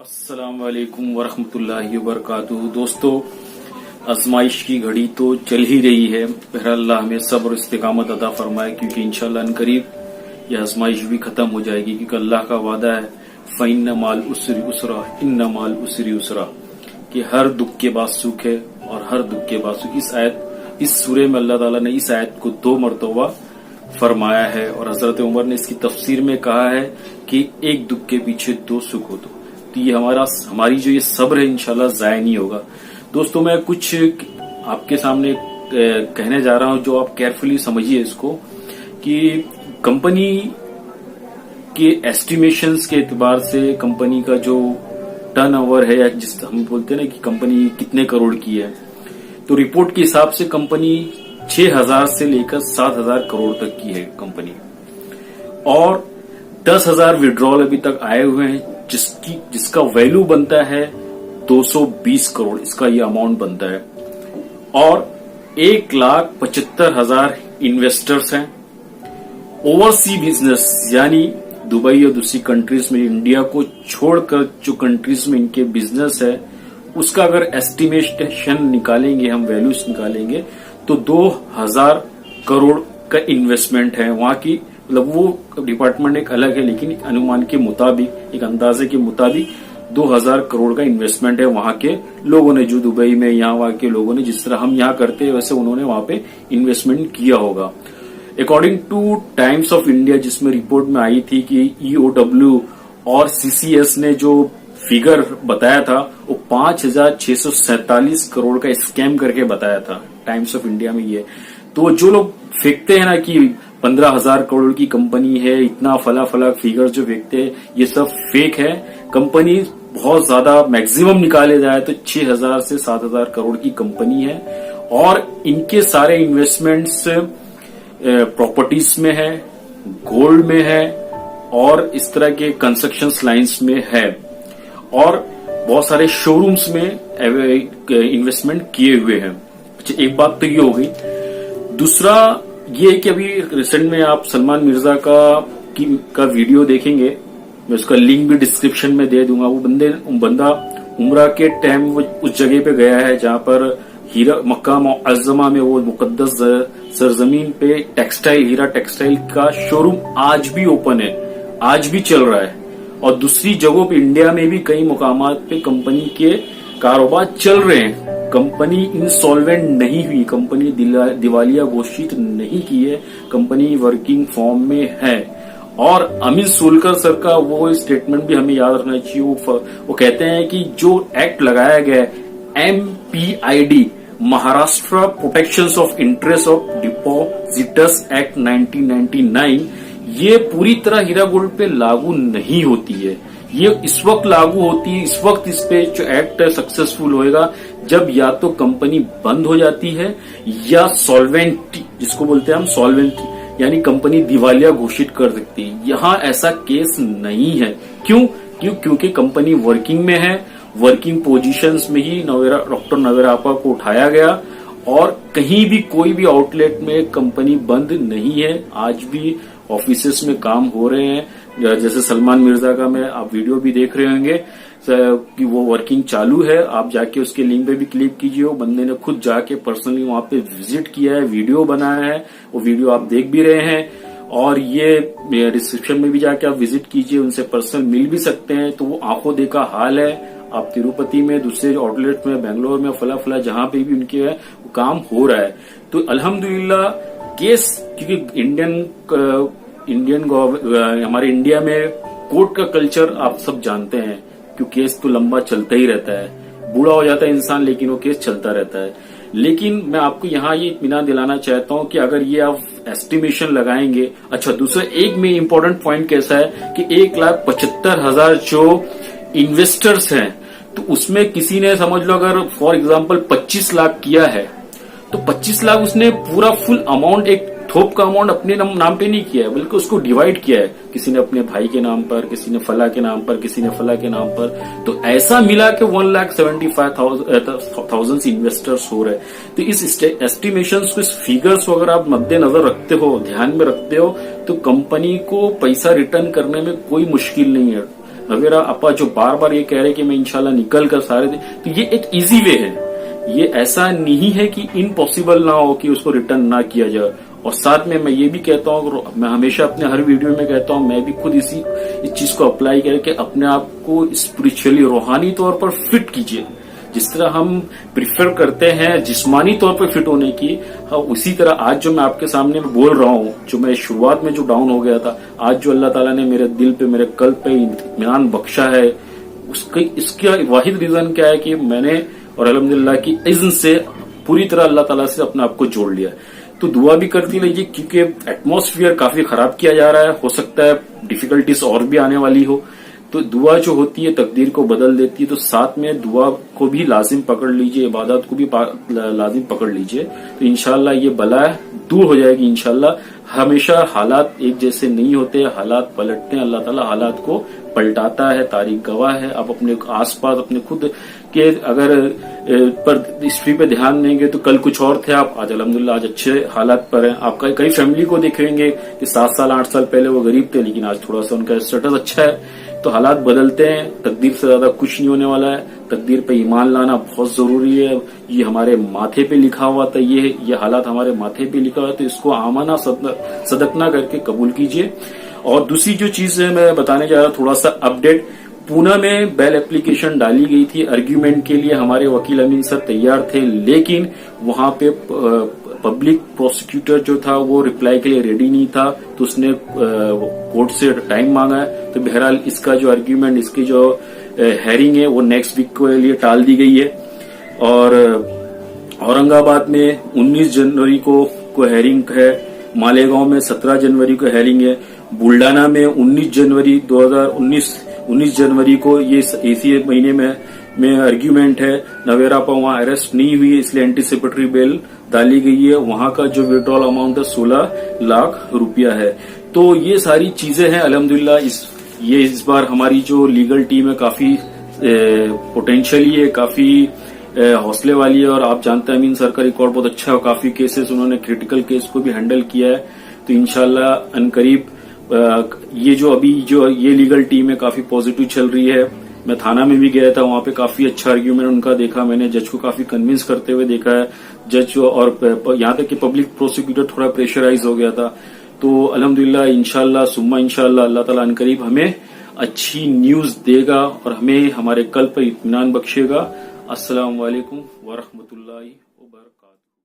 अस्सलाम वालेकुम वरहमतुल्लाहि वबरकातुहू। दोस्तों, आजमाइश की घड़ी तो चल ही रही है। बहरहाल अल्लाह हमें सब्र और इस्तिकामत अता फरमाए, क्योंकि इंशाल्लाह अनकरीब यह आजमाइश भी खत्म हो जाएगी। क्योंकि अल्लाह का वादा है, फ़इन्न माल उसरी उसरा इन्न माल उसरी उसरा, कि हर दुख के बाद सुख है और हर दुख के बाद सुख। इस सूरे में अल्लाह ताला ने इस आयत को 2 मरतबा फरमाया है और हजरत उमर ने इसकी तफसीर में कहा है कि एक दुख के पीछे 2 सुख हो। तो ये हमारी जो ये सब्र है इंशाल्लाह जाया नहीं होगा। दोस्तों, मैं कुछ आपके सामने कहने जा रहा हूं, जो आप केयरफुली समझिए इसको, कि कंपनी के एस्टिमेशंस के एतबार से कंपनी का जो टर्नओवर है, या जिस हम बोलते हैं ना कि कंपनी कितने करोड़ की है, तो रिपोर्ट के हिसाब से कंपनी 6,000 से लेकर 7,000 करोड़ तक की है कंपनी, और 10,000 विड्रॉल अभी तक आए हुए हैं, जिसका वैल्यू बनता है 220 करोड़। इसका ये अमाउंट बनता है, और 1,75,000 इन्वेस्टर्स हैं। ओवरसी बिजनेस यानी दुबई और दूसरी कंट्रीज में, इंडिया को छोड़कर जो कंट्रीज में इनके बिजनेस है, उसका अगर एस्टिमेशन निकालेंगे, हम वैल्यूज निकालेंगे, तो 2,000 करोड़ का इन्वेस्टमेंट है वहां की। मतलब वो डिपार्टमेंट एक अलग है, लेकिन एक अनुमान के मुताबिक, एक अंदाजे के मुताबिक 2,000 करोड़ का इन्वेस्टमेंट है वहां के लोगों ने, जो दुबई में यहाँ वहां के लोगों ने, जिस तरह हम यहाँ करते हैं वैसे उन्होंने वहां पे इन्वेस्टमेंट किया होगा। According two times of India, जिसमें रिपोर्ट में आई थी कि ईओडब्ल्यू और सीसीएस ने जो फिगर बताया था वो 5,647 करोड़ का स्कैम करके बताया था टाइम्स ऑफ इंडिया में। ये तो जो लोग फेंकते हैं ना कि 15,000 करोड़ की कंपनी है, इतना फला फला फिगर जो फेंकते हैं, ये सब फेक है। कंपनी बहुत ज्यादा मैक्सिमम निकाले जाए तो 6,000 से 7,000 करोड़ की कंपनी है, और इनके सारे इन्वेस्टमेंट्स प्रॉपर्टीज में है, गोल्ड में है, और इस तरह के कंस्ट्रक्शन लाइन्स में है, और बहुत सारे शोरूम्स में इन्वेस्टमेंट किए हुए हैं। अच्छा, एक बात तो ये हो गई। दूसरा ये कि अभी रिसेंट में आप सलमान मिर्जा का वीडियो देखेंगे, मैं उसका लिंक भी डिस्क्रिप्शन में दे दूंगा। वो बंदा उम्रा के टाइम वो उस जगह पे गया है जहां पर हीरा मक्का मुअज़्ज़मा में, वो मुकद्दस सरजमीन पे हीरा टेक्सटाइल का शोरूम आज भी ओपन है, आज भी चल रहा है। और दूसरी जगहों पे इंडिया में भी कई मुकामात पे कंपनी के कारोबार चल रहे हैं। कंपनी इंसॉल्वेंट नहीं हुई, कंपनी दिवालिया घोषित नहीं की है, कंपनी वर्किंग फॉर्म में है। और अमित सोलकर सर का वो स्टेटमेंट भी हमें याद रखना चाहिए। वो कहते हैं कि जो एक्ट लगाया गया है MPID, Maharashtra protection of interest of depositors act 1999, ये पूरी तरह हीरा गोल्ड पे लागू नहीं होती है। ये इस वक्त लागू होती है, इस वक्त इस पे जो एक्ट सक्सेसफुल होएगा जब या तो कंपनी बंद हो जाती है, या सॉल्वेंट, जिसको बोलते हैं हम सॉल्वेंट, यानी कंपनी दिवालिया घोषित कर सकती है। यहाँ ऐसा केस नहीं है। क्योंकि कंपनी वर्किंग में है, वर्किंग पोजीशंस में ही डॉक्टर नवेरा आपा को उठाया गया, और कहीं भी कोई भी आउटलेट में कंपनी बंद नहीं है। आज भी ऑफिसेस में काम हो रहे हैं। जैसे सलमान मिर्जा का में आप वीडियो भी देख रहे होंगे कि वो वर्किंग चालू है। आप जाके उसके लिंक पे भी क्लिक कीजिए। वो बंदे ने खुद जाके पर्सनली वहां पे विजिट किया है, वीडियो बनाया है, वो वीडियो आप देख भी रहे हैं। और ये डिस्क्रिप्शन में भी जाके आप विजिट कीजिए, उनसे पर्सनल मिल भी सकते हैं। तो वो आंखों देखा हाल है। आप तिरुपति में, दूसरे आउटलेट में, बेंगलोर में, फला फला जहां पे भी उनके है वो काम हो रहा है। तो अल्हम्दुलिल्लाह केस, क्योंकि हमारे इंडिया में कोर्ट का कल्चर आप सब जानते हैं, क्योंकि केस तो लंबा चलता ही रहता है। बूढ़ा हो जाता है इंसान, लेकिन वो केस चलता रहता है। लेकिन मैं आपको यहाँ ये इत्मीनान दिलाना चाहता हूँ कि अगर ये आप एस्टिमेशन लगाएंगे। अच्छा, दूसरा एक में इम्पोर्टेंट पॉइंट कैसा है कि 1,75,000 जो इन्वेस्टर्स हैं, तो उसमें किसी ने समझ लो अगर फॉर एग्जांपल 25 लाख किया है, तो 25 लाख उसने पूरा फुल अमाउंट, एक थोप का अमाउंट अपने नाम पे नहीं किया है, बल्कि उसको डिवाइड किया है। किसी ने अपने भाई के नाम पर, किसी ने फला के नाम पर, किसी ने फला के नाम पर। तो ऐसा मिला कि 1,75,000 इन्वेस्टर्स हो रहे। तो इस एस्टिमेशन को, इस फिगर्स को अगर आप मद्देनजर रखते हो, ध्यान में रखते हो, तो कंपनी को पैसा रिटर्न करने में कोई मुश्किल नहीं है। नवेरा अपा जो बार बार ये कह रहे कि मैं इंशाल्लाह निकल कर सारे दिन, तो ये एक इजी वे है। ये ऐसा नहीं है कि इम्पॉसिबल ना हो कि उसको रिटर्न ना किया जाए। और साथ में मैं ये भी कहता हूँ, मैं हमेशा अपने हर वीडियो में कहता हूँ, मैं भी खुद इस चीज को अप्लाई करके अपने आप को स्पिरिचुअली रूहानी तौर पर फिट कीजिए। जिस तरह हम प्रिफर करते हैं जिस्मानी तौर पर फिट होने की, उसी तरह आज जो मैं आपके सामने बोल रहा हूँ, जो मैं शुरुआत में जो डाउन हो गया था, आज जो अल्लाह ताला ने मेरे दिल पे, मेरे कल्ब पे इत्मीनान बख्शा है, इसका वाहिद रीजन क्या है कि मैंने और अल्हम्दुलिल्लाह की इज़्न से पूरी तरह अल्लाह ताला से अपने आप को जोड़ लिया। तो दुआ भी करती रहिए, क्योंकि एटमॉस्फेयर काफी खराब किया जा रहा है, हो सकता है डिफिकल्टीज और भी आने वाली हो। तो दुआ जो होती है तकदीर को बदल देती है। तो साथ में दुआ को भी लाजिम पकड़ लीजिए, इबादत को भी लाजिम पकड़ लीजिए, तो इंशाल्लाह ये बला दूर हो जाएगी इंशाल्लाह। हमेशा हालात एक जैसे नहीं होते, हालात पलटते हैं, अल्लाह ताला हालात को पलटाता है, तारीख गवाह है। आप अपने आसपास अपने खुद के अगर पर हिस्ट्री पे ध्यान देंगे तो कल कुछ और थे आप, आज अल्हम्दुलिल्लाह आज अच्छे हालात पर हैं। आप कई फैमिली को देखेंगे कि 7 साल 8 साल पहले वो गरीब थे, लेकिन आज थोड़ा सा उनका स्टेटस अच्छा है। तो हालात बदलते हैं, तकदीर से ज्यादा कुछ नहीं होने वाला है। तकदीर पे ईमान लाना बहुत जरूरी है। ये हमारे माथे पे लिखा हुआ था, ये हालात हमारे माथे पे लिखा हुआ, तो इसको आमाना सदकना करके कबूल कीजिए। और दूसरी जो चीज है मैं बताने जा रहा हूं, थोड़ा सा अपडेट। पूना में बेल एप्लीकेशन डाली गई थी, आर्ग्यूमेंट के लिए हमारे वकील अमीन सर तैयार थे, लेकिन वहां पे पब्लिक प्रोसिक्यूटर जो था वो रिप्लाई के लिए रेडी नहीं था, तो उसने कोर्ट से टाइम मांगा है। तो बहरहाल इसका जो आर्ग्यूमेंट, इसकी जो हेयरिंग है वो नेक्स्ट वीक के लिए टाल दी गई है। और औरंगाबाद में 19 जनवरी को हेयरिंग है, मालेगांव में 17 जनवरी को हेयरिंग है, बुल्डाना में 19 जनवरी को ये इसी महीने में आर्ग्यूमेंट है। नवेरा पर वहां अरेस्ट नहीं हुई, इसलिए एंटीसिपेटरी बेल डाली गई है। वहां का जो विड्रॉल अमाउंट है 16 लाख रुपया है। तो ये सारी चीजें हैं अल्हम्दुलिल्लाह। इस बार हमारी जो लीगल टीम है काफी पोटेंशियली है, काफी हौसले वाली है। और आप जानते हैं अमीन सर का रिकॉर्ड बहुत अच्छा है, काफी केसेस उन्होंने क्रिटिकल केस को भी हैंडल किया है। तो इंशाल्लाह अनकरीब ये जो ये लीगल टीम है काफी पॉजिटिव चल रही है। मैं थाना में भी गया था, वहां पे काफी अच्छा आर्ग्यूमेंट उनका देखा मैंने, जज को काफी कन्विंस करते हुए देखा है जज। और यहाँ तक कि पब्लिक प्रोसिक्यूटर थोड़ा प्रेशराइज हो गया था। तो अल्हम्दुलिल्लाह इंशाल्लाह सुम्मा इंशाल्लाह अल्लाह ताला अनकरीब हमें अच्छी न्यूज देगा और हमें हमारे कल्ब पर इत्मीनान बख्शेगा। अस्सलाम वालेकुम व रहमतुल्लाहि व बरकातहू।